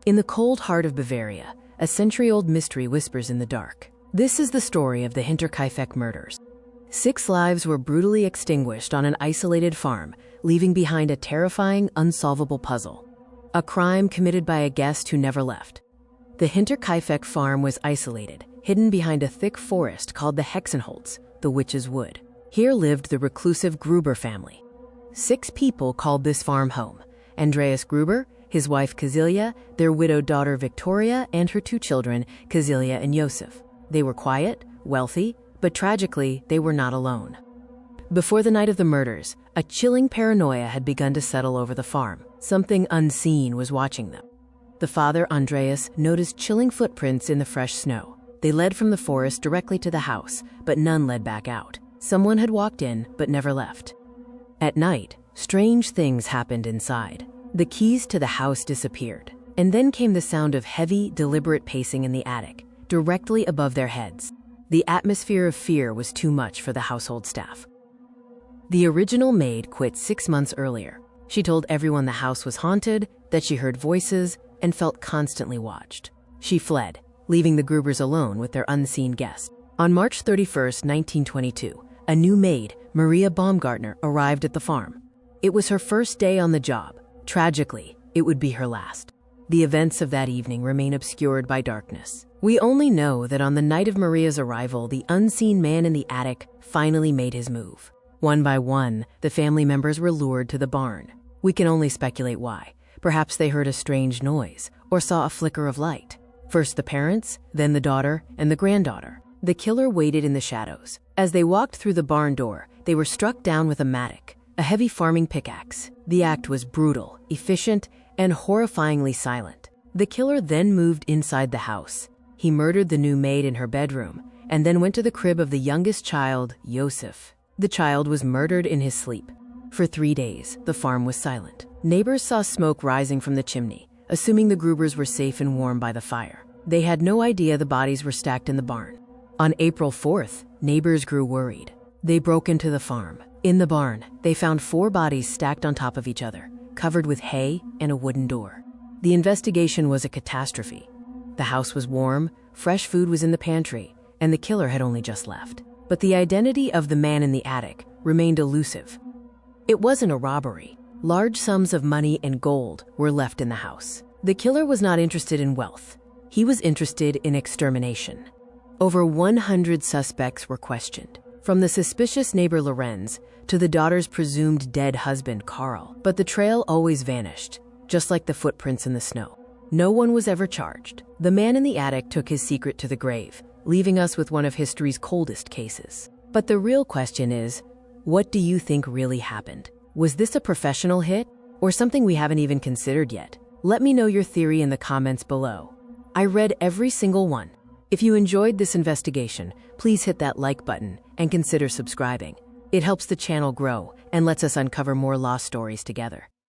In the cold heart of Bavaria, a century-old mystery whispers in the dark. This is the story of the Hinterkaifeck murders. 6 lives were brutally extinguished on an isolated farm, leaving behind a terrifying, unsolvable puzzle. A crime committed by a guest who never left. The Hinterkaifeck farm was isolated, hidden behind a thick forest called the Hexenholz, the Witch's Wood. Here lived the reclusive Gruber family. 6 people called this farm home: Andreas Gruber, his wife Kazilia, their widowed daughter Victoria, and her 2 children, Kazilia and Josef. They were quiet, wealthy, but tragically, they were not alone. Before the night of the murders, a chilling paranoia had begun to settle over the farm. Something unseen was watching them. The father, Andreas, noticed chilling footprints in the fresh snow. They led from the forest directly to the house, but none led back out. Someone had walked in, but never left. At night, strange things happened inside. The keys to the house disappeared, and then came the sound of heavy, deliberate pacing in the attic, directly above their heads. The atmosphere of fear was too much for the household staff. The original maid quit 6 months earlier. She told everyone the house was haunted, that she heard voices, and felt constantly watched. She fled, leaving the Grubers alone with their unseen guest. On March 31, 1922, a new maid, Maria Baumgartner, arrived at the farm. It was her first day on the job. Tragically, it would be her last. The events of that evening remain obscured by darkness. We only know that on the night of Maria's arrival, the unseen man in the attic finally made his move. One by one, the family members were lured to the barn. We can only speculate why. Perhaps they heard a strange noise or saw a flicker of light. First the parents, then the daughter and the granddaughter. The killer waited in the shadows. As they walked through the barn door, they were struck down with a mattock, a heavy farming pickaxe. The act was brutal, efficient, and horrifyingly silent. The killer then moved inside the house. He murdered the new maid in her bedroom and then went to the crib of the youngest child, Josef. The child was murdered in his sleep. For 3 days, the farm was silent. Neighbors saw smoke rising from the chimney, assuming the Grubers were safe and warm by the fire. They had no idea the bodies were stacked in the barn. On April 4th, neighbors grew worried. They broke into the farm. In the barn, they found 4 bodies stacked on top of each other, covered with hay and a wooden door. The investigation was a catastrophe. The house was warm, fresh food was in the pantry, and the killer had only just left. But the identity of the man in the attic remained elusive. It wasn't a robbery. Large sums of money and gold were left in the house. The killer was not interested in wealth. He was interested in extermination. Over 100 suspects were questioned, from the suspicious neighbor Lorenz to the daughter's presumed dead husband, Carl. But the trail always vanished, just like the footprints in the snow. No one was ever charged. The man in the attic took his secret to the grave, leaving us with one of history's coldest cases. But the real question is, what do you think really happened? Was this a professional hit, or something we haven't even considered yet? Let me know your theory in the comments below. I read every single one. If you enjoyed this investigation, please hit that like button and consider subscribing. It helps the channel grow and lets us uncover more lost stories together.